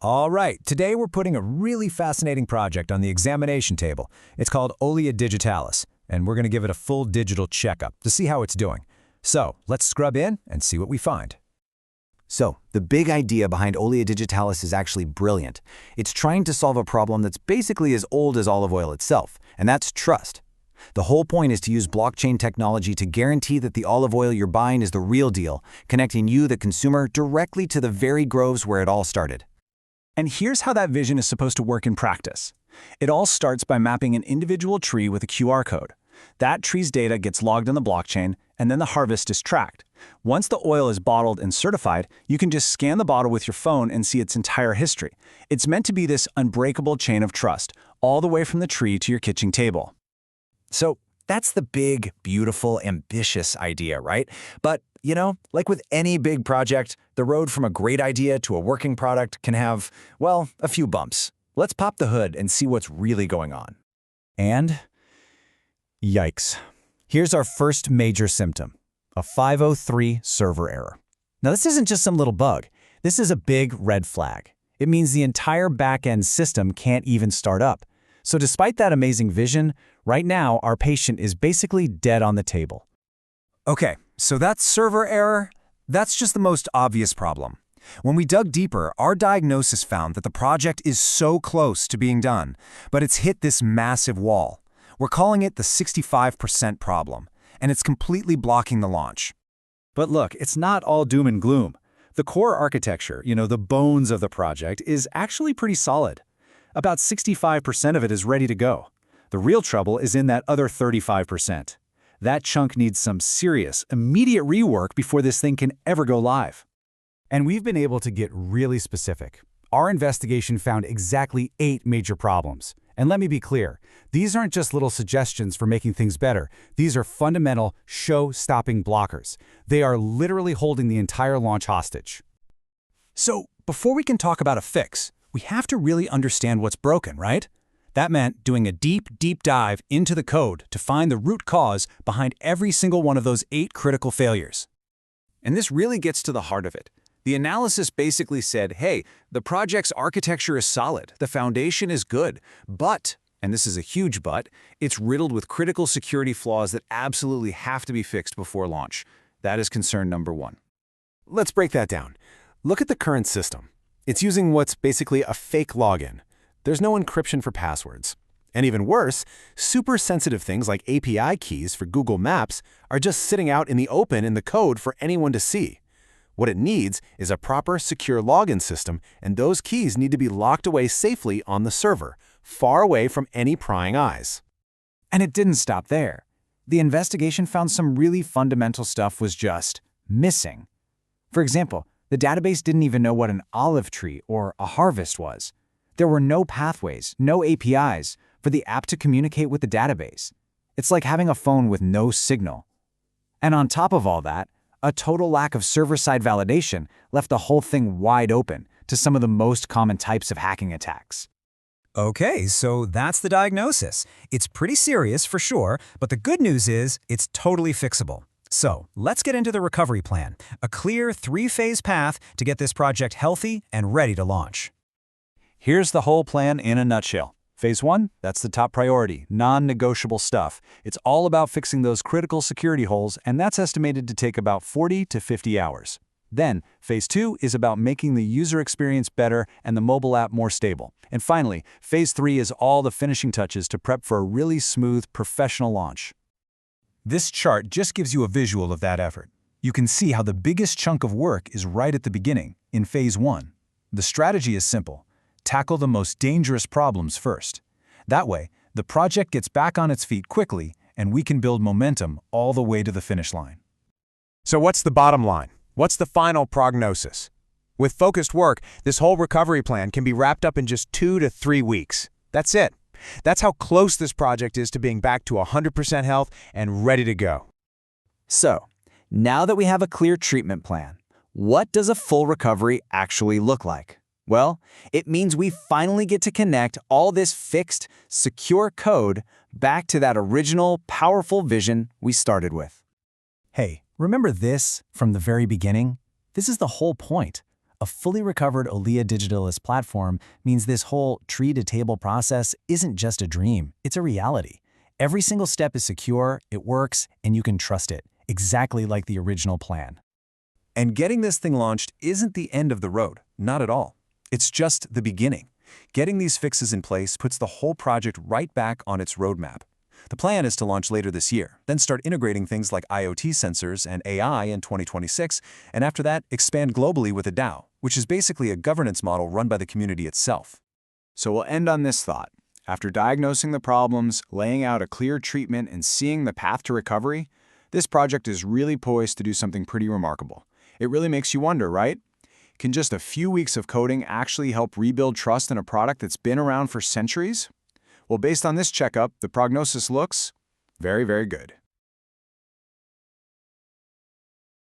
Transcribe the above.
All right, today we're putting a really fascinating project on the examination table. It's called Olea Digitalis, and we're going to give it a full digital checkup to see how it's doing. So let's scrub in and see what we find. So, the big idea behind Olea Digitalis is actually brilliant. It's trying to solve a problem that's basically as old as olive oil itself, and that's trust. The whole point is to use blockchain technology to guarantee that the olive oil you're buying is the real deal, connecting you, the consumer, directly to the very groves where it all started. And here's how that vision is supposed to work in practice. It all starts by mapping an individual tree with a QR code. That tree's data gets logged on the blockchain, and then the harvest is tracked. Once the oil is bottled and certified, you can just scan the bottle with your phone and see its entire history. It's meant to be this unbreakable chain of trust, all the way from the tree to your kitchen table. So that's the big, beautiful, ambitious idea, right? But, like with any big project, the road from a great idea to a working product can have, well, a few bumps. Let's pop the hood and see what's really going on. And yikes. Here's our first major symptom, a 503 server error. Now, this isn't just some little bug. This is a big red flag. It means the entire back-end system can't even start up. So despite that amazing vision, right now our patient is basically dead on the table. Okay, so that server error, that's just the most obvious problem. When we dug deeper, our diagnosis found that the project is so close to being done, but it's hit this massive wall. We're calling it the 65% problem, and it's completely blocking the launch. But look, it's not all doom and gloom. The core architecture, the bones of the project, is actually pretty solid. About 65% of it is ready to go. The real trouble is in that other 35%. That chunk needs some serious, immediate rework before this thing can ever go live. And we've been able to get really specific. Our investigation found exactly 8 major problems. And let me be clear, these aren't just little suggestions for making things better. These are fundamental, show-stopping blockers. They are literally holding the entire launch hostage. So, before we can talk about a fix, we have to really understand what's broken, right? That meant doing a deep, deep dive into the code to find the root cause behind every single one of those 8 critical failures. And this really gets to the heart of it. The analysis basically said, hey, the project's architecture is solid, the foundation is good, but, and this is a huge but, it's riddled with critical security flaws that absolutely have to be fixed before launch. That is concern number 1. Let's break that down. Look at the current system. It's using what's basically a fake login. There's no encryption for passwords. And even worse, super sensitive things like API keys for Google Maps are just sitting out in the open in the code for anyone to see. What it needs is a proper, secure login system, and those keys need to be locked away safely on the server, far away from any prying eyes. And it didn't stop there. The investigation found some really fundamental stuff was just missing. For example, the database didn't even know what an olive tree or a harvest was. There were no pathways, no APIs, for the app to communicate with the database. It's like having a phone with no signal. And on top of all that, a total lack of server-side validation left the whole thing wide open to some of the most common types of hacking attacks. Okay, so that's the diagnosis. It's pretty serious for sure, but the good news is it's totally fixable. So let's get into the recovery plan, a clear 3-phase path to get this project healthy and ready to launch. Here's the whole plan in a nutshell. Phase 1, that's the top priority, non-negotiable stuff. It's all about fixing those critical security holes, and that's estimated to take about 40 to 50 hours. Then, Phase 2 is about making the user experience better and the mobile app more stable. And finally, Phase 3 is all the finishing touches to prep for a really smooth, professional launch. This chart just gives you a visual of that effort. You can see how the biggest chunk of work is right at the beginning, in Phase 1. The strategy is simple. Tackle the most dangerous problems first. That way, the project gets back on its feet quickly, and we can build momentum all the way to the finish line. So what's the bottom line? What's the final prognosis? With focused work, this whole recovery plan can be wrapped up in just 2 to 3 weeks. That's it. That's how close this project is to being back to 100% health and ready to go. So, now that we have a clear treatment plan, what does a full recovery actually look like? Well, it means we finally get to connect all this fixed, secure code back to that original, powerful vision we started with. Hey, remember this from the very beginning? This is the whole point. A fully recovered Olea Digitalis platform means this whole tree-to-table process isn't just a dream, it's a reality. Every single step is secure, it works, and you can trust it, exactly like the original plan. And getting this thing launched isn't the end of the road, not at all. It's just the beginning. Getting these fixes in place puts the whole project right back on its roadmap. The plan is to launch later this year, then start integrating things like IoT sensors and AI in 2026, and after that, expand globally with a DAO, which is basically a governance model run by the community itself. So we'll end on this thought. After diagnosing the problems, laying out a clear treatment, and seeing the path to recovery, this project is really poised to do something pretty remarkable. It really makes you wonder, right? Can just a few weeks of coding actually help rebuild trust in a product that's been around for centuries? Well, based on this checkup, the prognosis looks very, very good.